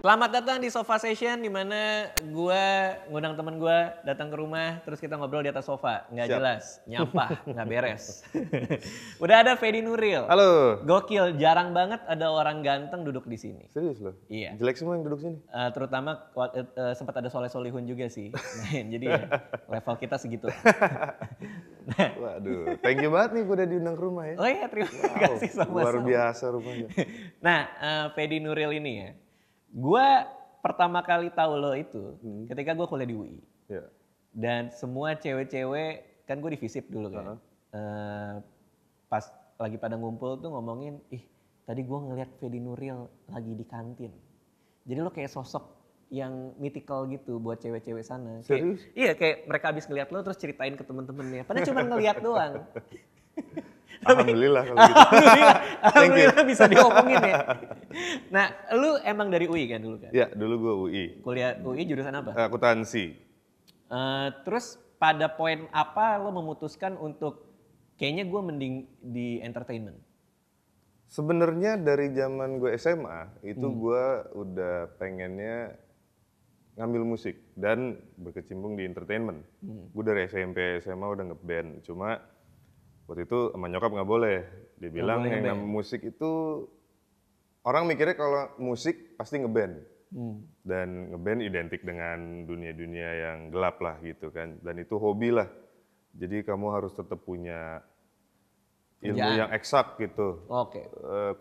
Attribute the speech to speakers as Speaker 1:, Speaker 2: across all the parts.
Speaker 1: Selamat datang di Sofa Session, di mana gue ngundang temen gue datang ke rumah, terus kita ngobrol di atas sofa. Nggak
Speaker 2: Siap.
Speaker 1: jelas, nyampah, nggak beres. Udah ada Fedi Nuril.
Speaker 2: Halo.
Speaker 1: Gokil, jarang banget ada orang ganteng duduk di sini.
Speaker 2: Serius loh?
Speaker 1: Iya.
Speaker 2: Jelek semua yang duduk sini?
Speaker 1: Terutama sempat ada Soleh Solihun juga sih main, jadi ya level kita segitu.
Speaker 2: Waduh, thank you banget nih gue udah diundang ke rumah ya.
Speaker 1: Oh iya, terima kasih sama-sama.
Speaker 2: Luar biasa rumahnya.
Speaker 1: Nah, Fedi Nuril ini ya, gue pertama kali tahu lo itu ketika gue kuliah di UI.
Speaker 2: Ya.
Speaker 1: Dan semua cewek-cewek, kan gue di FISIP dulu kan. Pas lagi pada ngumpul tuh ngomongin, ih tadi gue ngeliat Fedi Nuril lagi di kantin. Jadi lo kayak sosok yang mythical gitu buat cewek-cewek sana.
Speaker 2: Serius?
Speaker 1: Iya, kayak mereka habis ngeliat lo terus ceritain ke temen-temennya. Padahal cuma ngeliat doang.
Speaker 2: Alhamdulillah kalau gitu.
Speaker 1: Alhamdulillah bisa diomongin ya. Nah, lu emang dari UI kan dulu kan?
Speaker 2: Ya, dulu gue UI.
Speaker 1: Kuliah UI jurusan apa?
Speaker 2: Akuntansi.
Speaker 1: Terus pada poin apa lo memutuskan untuk kayaknya gue mending di entertainment?
Speaker 2: Sebenarnya dari zaman gue SMA itu gue udah pengennya ngambil musik dan berkecimpung di entertainment. Gue dari SMP SMA udah ngeband, cuma waktu itu sama nyokap nggak boleh. Dia bilang
Speaker 1: boleh
Speaker 2: yang namanya musik itu orang mikirnya kalau musik pasti ngeband. Dan ngeband identik dengan dunia-dunia yang gelap lah gitu kan. Dan itu hobi lah. Jadi kamu harus tetap punya ilmu yang eksak gitu.
Speaker 1: Oke.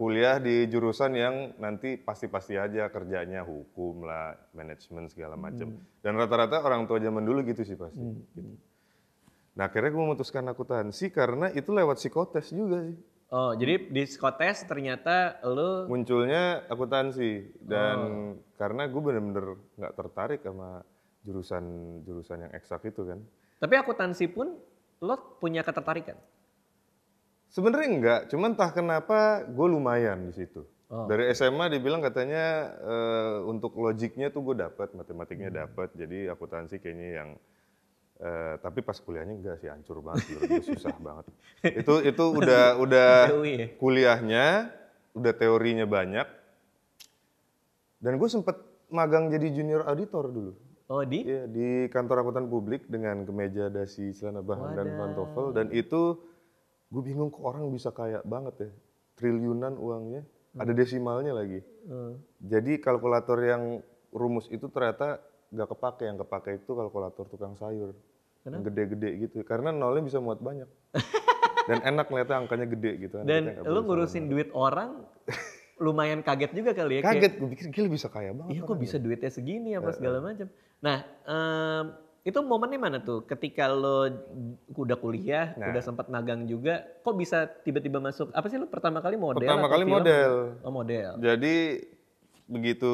Speaker 2: Kuliah di jurusan yang nanti pasti-pasti aja kerjanya hukum lah, manajemen segala macam. Dan rata-rata orang tua zaman dulu gitu sih pasti. Gitu. Nah akhirnya gue memutuskan akuntansi karena itu lewat psikotes juga sih.
Speaker 1: Oh, jadi di psikotes ternyata lo
Speaker 2: Munculnya akuntansi dan karena gue bener-bener nggak tertarik sama jurusan yang eksak itu kan.
Speaker 1: tapi akuntansi pun lo punya ketertarikan?
Speaker 2: Sebenarnya enggak, cuman entah kenapa gue lumayan di situ. Dari SMA dibilang katanya untuk logiknya tuh gue dapat, matematiknya dapat, jadi akuntansi kayaknya yang tapi pas kuliahnya enggak sih, hancur banget, susah banget. Itu udah
Speaker 1: UI ya?
Speaker 2: kuliahnya, udah teorinya banyak, dan gue sempet magang jadi junior auditor dulu.
Speaker 1: Oh di?
Speaker 2: Iya, di kantor akuntan publik dengan kemeja, dasi, celana bahan, dan pantofel, dan itu gue bingung kok orang bisa kaya banget ya, triliunan uangnya, ada desimalnya lagi. Jadi kalkulator yang rumus itu ternyata gak kepake, yang kepake itu kalkulator tukang sayur. Yang gede-gede gitu, karena nolnya bisa muat banyak. Dan enak ngeliatnya angkanya gede gitu.
Speaker 1: Dan lu ngurusin duit orang lumayan kaget juga kali ya?
Speaker 2: Kaget, gue pikir gila bisa kaya banget.
Speaker 1: Iya kok bisa duitnya segini apa segala macam. Nah itu momennya mana tuh ketika lo udah kuliah, udah sempat magang juga, kok bisa tiba-tiba masuk, apa sih lo pertama kali model?
Speaker 2: Pertama
Speaker 1: atau
Speaker 2: kali
Speaker 1: film?
Speaker 2: model.
Speaker 1: Oh model.
Speaker 2: Jadi begitu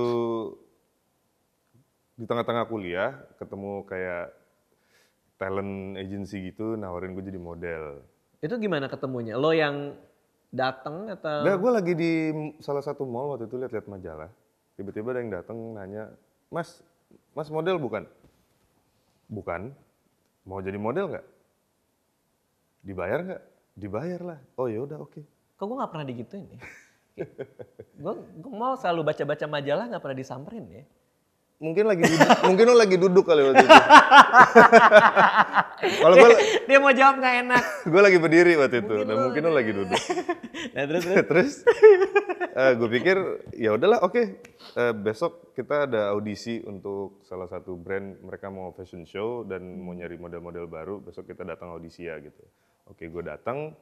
Speaker 2: di tengah-tengah kuliah ketemu kayak talent agency gitu nawarin gue jadi model.
Speaker 1: Itu gimana ketemunya? Lo yang datang atau?
Speaker 2: Nah, gue lagi di salah satu mall waktu itu lihat-lihat majalah. Tiba-tiba ada yang datang nanya, Mas model bukan? Bukan. Mau jadi model nggak? Dibayar nggak? Dibayar lah. Oh ya udah oke.
Speaker 1: Kok gue nggak pernah digituin ya? Gue mau selalu baca-baca majalah nggak pernah disamperin ya.
Speaker 2: Mungkin lo lagi duduk kali waktu itu. Kalau
Speaker 1: dia mau jawab nggak enak.
Speaker 2: Gue lagi berdiri waktu itu, dan mungkin lo lagi duduk.
Speaker 1: Nah
Speaker 2: terus gue pikir ya udahlah oke. Besok kita ada audisi untuk salah satu brand, mereka mau fashion show dan mau nyari model-model baru. Besok kita datang audisi ya gitu. Oke, gue datang.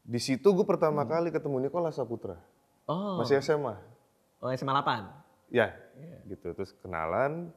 Speaker 2: Di situ gue pertama kali ketemu Nicholas Saputra.
Speaker 1: Oh.
Speaker 2: Masih SMA.
Speaker 1: Oh SMA 8?
Speaker 2: Ya, gitu. Terus kenalan.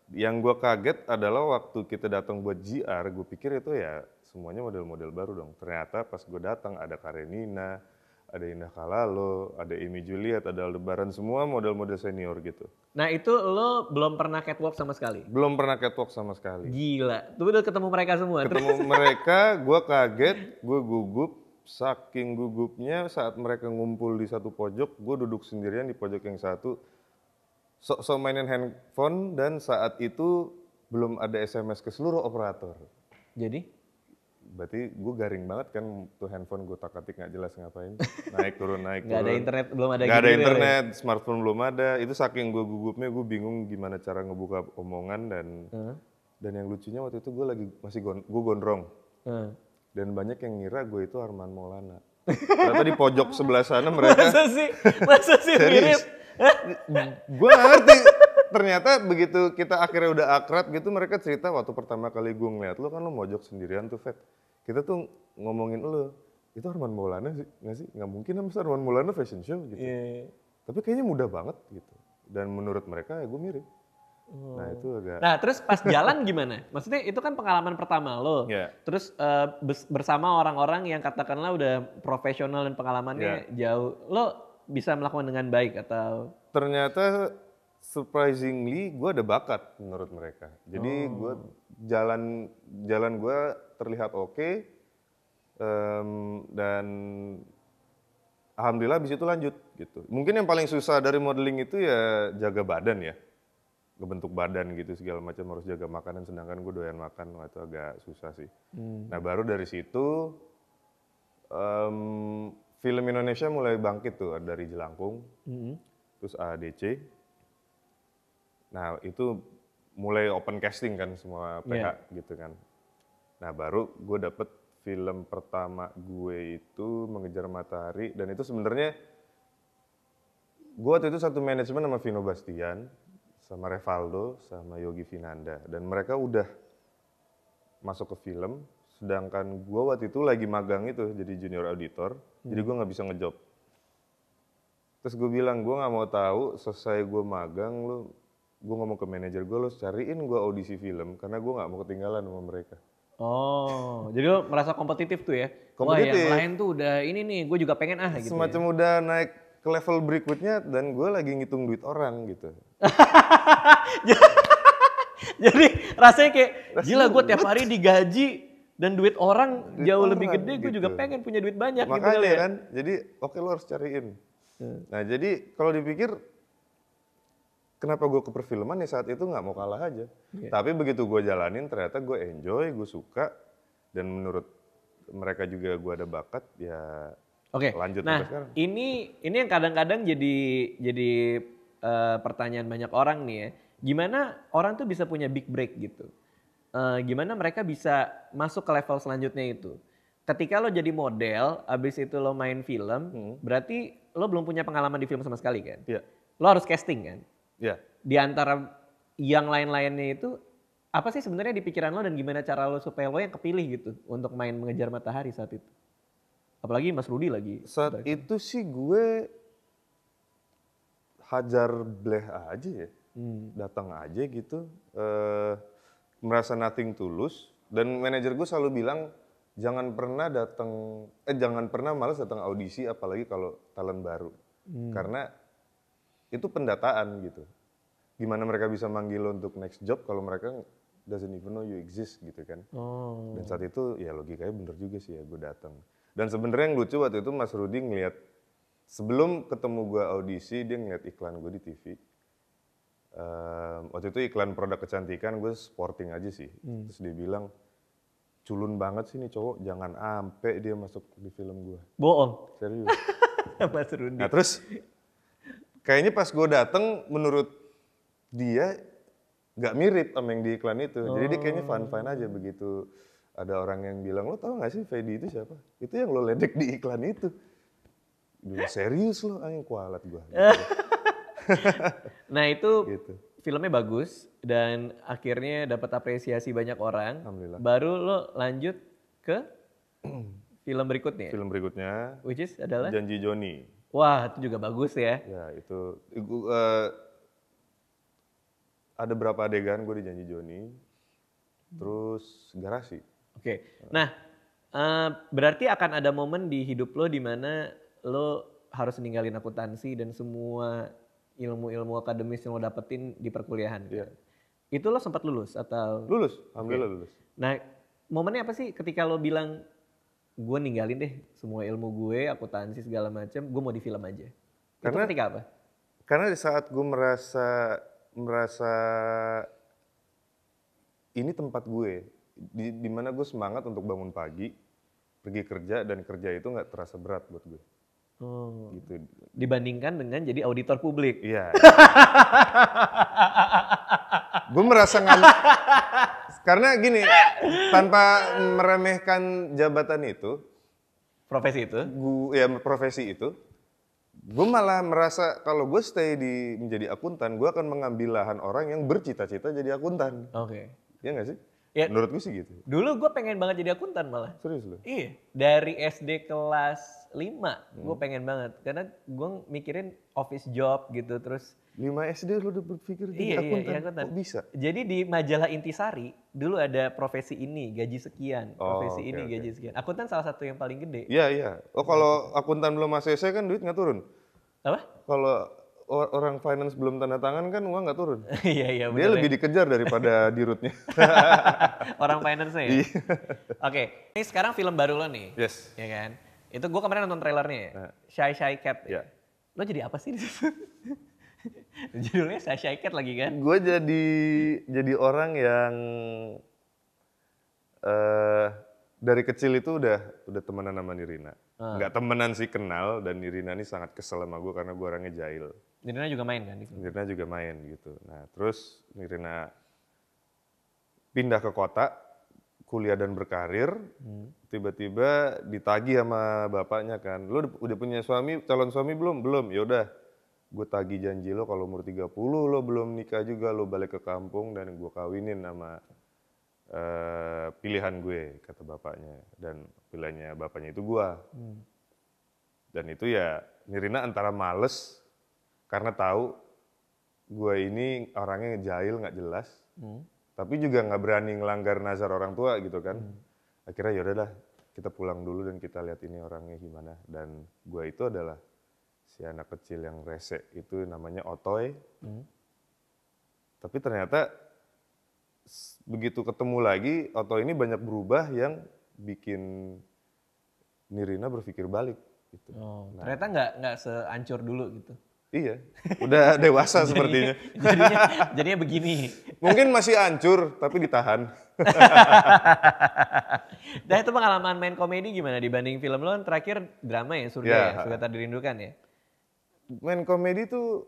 Speaker 2: Yang gue kaget adalah waktu kita datang buat GR, gue pikir itu ya semuanya model-model baru dong. Ternyata pas gue datang ada Karenina, ada Indah Kalalo, ada Amy Juliet, ada Aldebaran, semua model-model senior gitu.
Speaker 1: Nah itu lo belum pernah catwalk sama sekali?
Speaker 2: Belum pernah catwalk sama sekali.
Speaker 1: Gila, tuh udah ketemu mereka semua?
Speaker 2: Ketemu mereka, gue kaget, gue gugup. Saking gugupnya saat mereka ngumpul di satu pojok, gue duduk sendirian di pojok yang satu. Sok-sok mainin handphone dan saat itu belum ada SMS ke seluruh operator.
Speaker 1: Jadi?
Speaker 2: berarti gue garing banget kan tuh handphone gue tak-atik nggak jelas ngapain. Naik turun.
Speaker 1: Nggak ada internet, belum ada
Speaker 2: Nggak ada
Speaker 1: gitu
Speaker 2: internet, smartphone belum ada. Itu saking gue gugupnya, gue bingung gimana cara ngebuka omongan dan yang lucunya waktu itu gue gue gondrong. Dan banyak yang ngira gue itu Arman Maulana. Ternyata di pojok sebelah sana mereka.
Speaker 1: Masa sih mirip?
Speaker 2: Gue gak ngerti. Ternyata begitu kita akhirnya udah akrab gitu, mereka cerita waktu pertama kali gue ngeliat lo kan lo mojok sendirian tuh Fet. Kita tuh ngomongin lo, itu Arman Maulana sih, nggak sih? Nggak mungkin sama Arman Maulana fashion show gitu.
Speaker 1: Yeah.
Speaker 2: Tapi kayaknya mudah banget gitu. Dan menurut mereka ya gue mirip. Nah itu agak...
Speaker 1: Nah terus pas jalan gimana? Maksudnya itu kan pengalaman pertama lo.
Speaker 2: Yeah.
Speaker 1: Terus bersama orang-orang yang katakanlah udah profesional dan pengalamannya jauh. Lo bisa melakukan dengan baik atau?
Speaker 2: Ternyata surprisingly gue ada bakat menurut mereka. Jadi gue jalan gue terlihat oke. Dan alhamdulillah habis itu lanjut gitu. Mungkin yang paling susah dari modeling itu ya jaga badan ya. Ngebentuk badan gitu segala macam, harus jaga makanan, sedangkan gue doyan makan, itu agak susah sih. Nah baru dari situ film Indonesia mulai bangkit tuh dari Jelangkung, terus AADC. Nah itu mulai open casting kan semua PH gitu kan. Nah baru gue dapet film pertama gue itu Mengejar Matahari, dan itu sebenarnya gue waktu itu satu manajemen sama Vino Bastian, sama Revaldo, sama Yogi Finanda, dan mereka udah masuk ke film, sedangkan gue waktu itu lagi magang itu jadi junior auditor, jadi gue nggak bisa ngejob. Terus gue bilang gue nggak mau tahu, selesai gue magang gue ngomong ke manajer gue, lo cariin gue audisi film karena gue nggak mau ketinggalan sama mereka.
Speaker 1: Oh, jadi lo merasa kompetitif tuh ya?
Speaker 2: Kompetitif.
Speaker 1: Wah yang lain tuh udah ini nih, gue juga pengen gitu.
Speaker 2: Semacam udah naik ke level berikutnya dan gue lagi ngitung duit orang gitu.
Speaker 1: Jadi rasanya kayak gila, gue tiap hari digaji dan duit orang jauh lebih gede, gue juga pengen punya duit banyak.
Speaker 2: Makanya
Speaker 1: gitu
Speaker 2: kan, jadi oke lo harus cariin. Nah jadi kalau dipikir kenapa gue ke perfilman ya saat itu nggak mau kalah aja. Tapi begitu gue jalanin ternyata gue enjoy, gue suka, dan menurut mereka juga gue ada bakat ya. Lanjut
Speaker 1: nah
Speaker 2: sampai sekarang.
Speaker 1: ini yang kadang-kadang jadi pertanyaan banyak orang nih ya. Gimana orang tuh bisa punya big break gitu? Gimana mereka bisa masuk ke level selanjutnya itu? Ketika lo jadi model, abis itu lo main film, berarti lo belum punya pengalaman di film sama sekali kan?
Speaker 2: Iya.
Speaker 1: Lo harus casting kan?
Speaker 2: Iya.
Speaker 1: Di antara yang lain-lainnya itu, apa sih sebenarnya di pikiran lo dan gimana cara lo supaya lo yang kepilih gitu untuk main Mengejar Matahari saat itu? Apalagi Mas Rudi lagi.
Speaker 2: Saat itu sih gue hajar bleh aja ya, datang aja gitu, merasa nothing tulus, dan manajer gue selalu bilang jangan pernah malas datang audisi apalagi kalau talent baru, karena itu pendataan gitu. Gimana mereka bisa manggil lo untuk next job kalau mereka doesn't even know you exist gitu kan. Dan saat itu ya logikanya bener juga sih ya, gue datang. Dan sebenarnya yang lucu waktu itu Mas Rudi ngeliat, sebelum ketemu gue audisi, dia ngeliat iklan gue di TV. Waktu itu iklan produk kecantikan, gue sporting aja sih. Terus dia bilang, culun banget sih nih cowok, jangan ampe dia masuk di film gue.
Speaker 1: Bohong?
Speaker 2: Serius.
Speaker 1: Mas Rudi.
Speaker 2: Nah terus, kayaknya pas gue dateng, menurut dia nggak mirip sama yang di iklan itu. Jadi dia kayaknya fun-fun aja begitu. Ada orang yang bilang, lo tau gak sih Fedi itu siapa? Itu yang lo ledek di iklan itu. Duh, serius lo, yang kualat gue. Gitu.
Speaker 1: Nah itu
Speaker 2: gitu.
Speaker 1: Filmnya bagus dan akhirnya dapat apresiasi banyak orang.
Speaker 2: Alhamdulillah.
Speaker 1: Baru lo lanjut ke film berikutnya.
Speaker 2: Film berikutnya,
Speaker 1: which is adalah
Speaker 2: Janji Joni.
Speaker 1: Wah itu juga bagus ya.
Speaker 2: Ya itu, ada berapa adegan gue di Janji Joni, terus Garasi.
Speaker 1: Oke. Nah berarti akan ada momen di hidup lo di mana lo harus ninggalin akuntansi dan semua ilmu-ilmu akademis yang lo dapetin di perkuliahan.
Speaker 2: Iya.
Speaker 1: Itu lo sempat lulus atau?
Speaker 2: Lulus, alhamdulillah lulus.
Speaker 1: Nah momennya apa sih ketika lo bilang gue ninggalin deh semua ilmu gue, akuntansi segala macam, gue mau di film aja. Itu ketika apa?
Speaker 2: Karena di saat gue merasa ini tempat gue, di mana gue semangat untuk bangun pagi, pergi kerja, dan kerja itu nggak terasa berat buat gue. Gitu.
Speaker 1: Dibandingkan dengan jadi auditor publik.
Speaker 2: Iya. Gue merasa karena gini, tanpa meremehkan jabatan itu,
Speaker 1: Profesi itu?
Speaker 2: Profesi itu, gue malah merasa kalau gue stay menjadi akuntan, gue akan mengambil lahan orang yang bercita-cita jadi akuntan.
Speaker 1: Oke.
Speaker 2: Iya nggak sih?
Speaker 1: Ya,
Speaker 2: menurut gue sih gitu.
Speaker 1: Dulu gue pengen banget jadi akuntan malah.
Speaker 2: Serius lo?
Speaker 1: Iya, dari SD kelas 5 gue pengen banget. Karena gue mikirin office job gitu, terus
Speaker 2: 5 SD lo udah berpikir jadi akuntan?
Speaker 1: Iya, akuntan.
Speaker 2: Kok bisa?
Speaker 1: Jadi di majalah Intisari, dulu ada profesi ini, gaji sekian. Profesi ini, gaji sekian. Akuntan salah satu yang paling gede.
Speaker 2: Iya. Oh, kalau akuntan belum ACC kan duit nggak turun?
Speaker 1: Apa?
Speaker 2: Kalau orang finance belum tanda tangan kan uang nggak turun.
Speaker 1: Iya,
Speaker 2: Dia lebih dikejar daripada dirutnya.
Speaker 1: Orang finance-nya ya? Oke, ini sekarang film baru lo nih.
Speaker 2: Yes.
Speaker 1: Ya kan? Itu gue kemarin nonton trailernya ya. Shy Cat.
Speaker 2: Ya.
Speaker 1: Lo jadi apa sih di situ? Judulnya Shy Cat lagi kan?
Speaker 2: Gue jadi orang yang dari kecil itu udah temenan sama Nirina. Nggak temenan sih, kenal, dan Nirina ini sangat kesel sama gue karena gue orangnya jahil.
Speaker 1: Nirina juga main kan?
Speaker 2: Nirina juga main gitu. Nah terus Nirina pindah ke kota, kuliah dan berkarir, tiba-tiba ditagih sama bapaknya kan, lo udah punya suami, calon suami belum? Belum, yaudah gue tagih janji lo kalau umur 30 lo belum nikah juga, lo balik ke kampung dan gue kawinin sama pilihan gue, kata bapaknya. Dan pilihannya bapaknya itu gue. Dan itu ya Nirina antara males karena tahu gue ini orangnya jahil nggak jelas, tapi juga nggak berani ngelanggar nazar orang tua gitu kan. Akhirnya yaudah dah, kita pulang dulu dan kita lihat ini orangnya gimana. Dan gue itu adalah si anak kecil yang rese, itu namanya Otoy. Tapi ternyata begitu ketemu lagi, Otoy ini banyak berubah yang bikin Nirina berpikir balik. Gitu.
Speaker 1: Ternyata nggak sehancur dulu gitu.
Speaker 2: Iya, udah dewasa sepertinya.
Speaker 1: Jadinya begini.
Speaker 2: Mungkin masih hancur, tapi ditahan.
Speaker 1: Nah itu pengalaman main komedi gimana dibanding film lo terakhir drama ya, Surga ya, Surga Tak Dirindukan ya?
Speaker 2: Main komedi tuh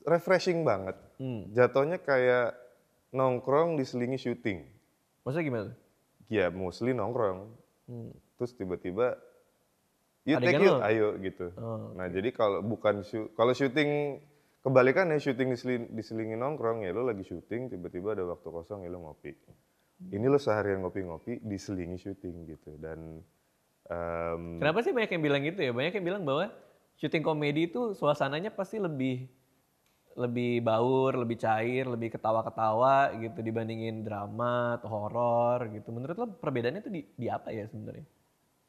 Speaker 2: refreshing banget. Jatuhnya kayak nongkrong diselingi syuting.
Speaker 1: Maksudnya gimana tuh?
Speaker 2: Ya mostly nongkrong. Terus tiba-tiba yuk
Speaker 1: Adegan
Speaker 2: take yuk,
Speaker 1: lo?
Speaker 2: ayo gitu. Nah jadi kalau kalau syuting kebalikan ya, syuting diselingi nongkrong, ya lo lagi syuting tiba-tiba ada waktu kosong ya lo ngopi. Ini lo seharian ngopi-ngopi diselingi syuting gitu. Dan
Speaker 1: kenapa sih banyak yang bilang gitu ya? Banyak yang bilang bahwa syuting komedi itu suasananya pasti lebih baur, lebih cair, lebih ketawa-ketawa gitu dibandingin drama atau horor gitu. Menurut lo perbedaannya itu di apa ya sebenarnya?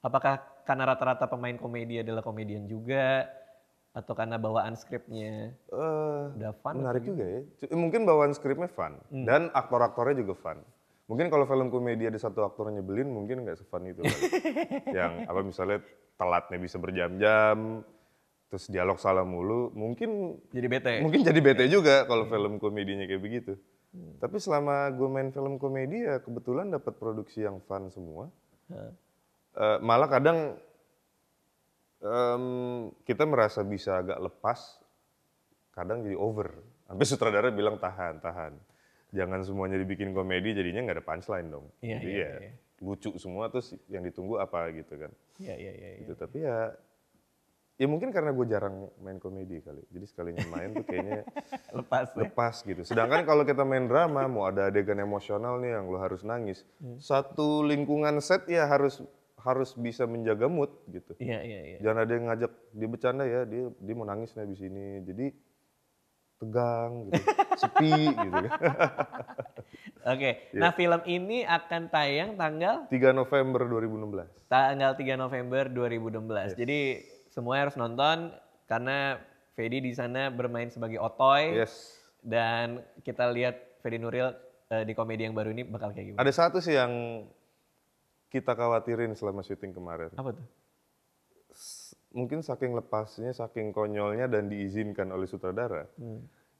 Speaker 1: Apakah karena rata-rata pemain komedi adalah komedian juga, atau karena bawaan skripnya udah fun?
Speaker 2: Menarik juga ya. Mungkin bawaan skripnya fun dan aktor-aktornya juga fun. Mungkin kalau film komedi ada satu aktor nyebelin, mungkin nggak se-fun itu. Yang apa misalnya telatnya bisa berjam-jam, terus dialog salah mulu, mungkin
Speaker 1: jadi bete.
Speaker 2: Mungkin jadi bete juga kalau film komedinya kayak begitu. Tapi selama gue main film komedi ya kebetulan dapat produksi yang fun semua. Malah kadang kita merasa bisa agak lepas, kadang jadi over. Sampai sutradara bilang tahan. Jangan semuanya dibikin komedi, jadinya nggak ada punchline dong. Iya. Lucu semua, terus yang ditunggu apa gitu kan.
Speaker 1: Iya.
Speaker 2: Gitu. Tapi ya mungkin karena gue jarang main komedi kali. Jadi sekalinya main tuh kayaknya lepas gitu. Sedangkan kalau kita main drama, mau ada adegan emosional nih yang lo harus nangis. Satu lingkungan set ya harus bisa menjaga mood gitu.
Speaker 1: Iya.
Speaker 2: Jangan ada yang ngajak dia bercanda ya, dia mau nangis nih abis ini. Jadi tegang gitu, sepi gitu kan.
Speaker 1: Oke. Nah film ini akan tayang tanggal
Speaker 2: 3 November 2016.
Speaker 1: Tanggal 3 November 2016.
Speaker 2: Yes.
Speaker 1: Jadi semuanya harus nonton karena Fedi di sana bermain sebagai Otoy.
Speaker 2: Yes.
Speaker 1: Dan kita lihat Fedi Nuril di komedi yang baru ini bakal kayak gimana?
Speaker 2: Ada satu sih yang kita khawatirin selama syuting kemarin.
Speaker 1: Apa tuh?
Speaker 2: Mungkin saking lepasnya, saking konyolnya dan diizinkan oleh sutradara,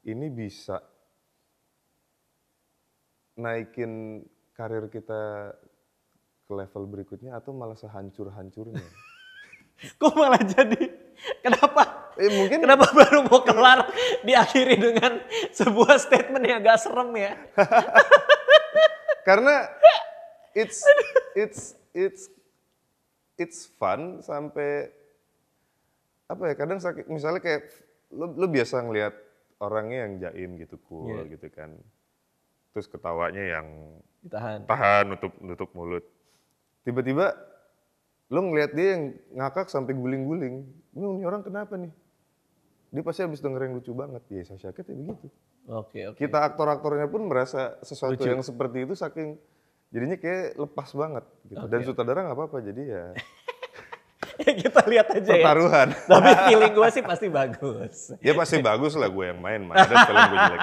Speaker 2: ini bisa naikin karir kita ke level berikutnya atau malah sehancur-hancurnya.
Speaker 1: Kok malah jadi, kenapa?
Speaker 2: Mungkin
Speaker 1: Kenapa baru mau kelar diakhiri dengan sebuah statement yang agak serem ya?
Speaker 2: karena it's fun sampai apa ya, kadang misalnya kayak lu biasa ngelihat orangnya yang jaim gitu, cool gitu kan. Terus ketawanya yang tahan nutup mulut. Tiba-tiba lu ngelihat dia yang ngakak sampai guling-guling. Ini orang kenapa nih? Dia pasti habis denger yang lucu banget. Ya Sasha Kate ya begitu.
Speaker 1: Oke.
Speaker 2: Kita aktor-aktornya pun merasa sesuatu lucu yang seperti itu saking jadinya kayak lepas banget gitu. Dan sutradara nggak apa-apa, jadi ya
Speaker 1: kita lihat aja
Speaker 2: pertaruhan.
Speaker 1: Ya. Tapi feeling gue sih pasti bagus.
Speaker 2: Ya pasti bagus lah, gue yang main. Ada film gue jelek.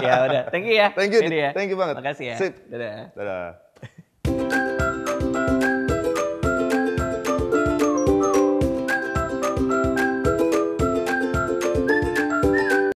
Speaker 1: Ya udah, thank you ya.
Speaker 2: Thank you banget.
Speaker 1: Makasih ya.
Speaker 2: Sip.
Speaker 1: Dadah.
Speaker 2: Dadah.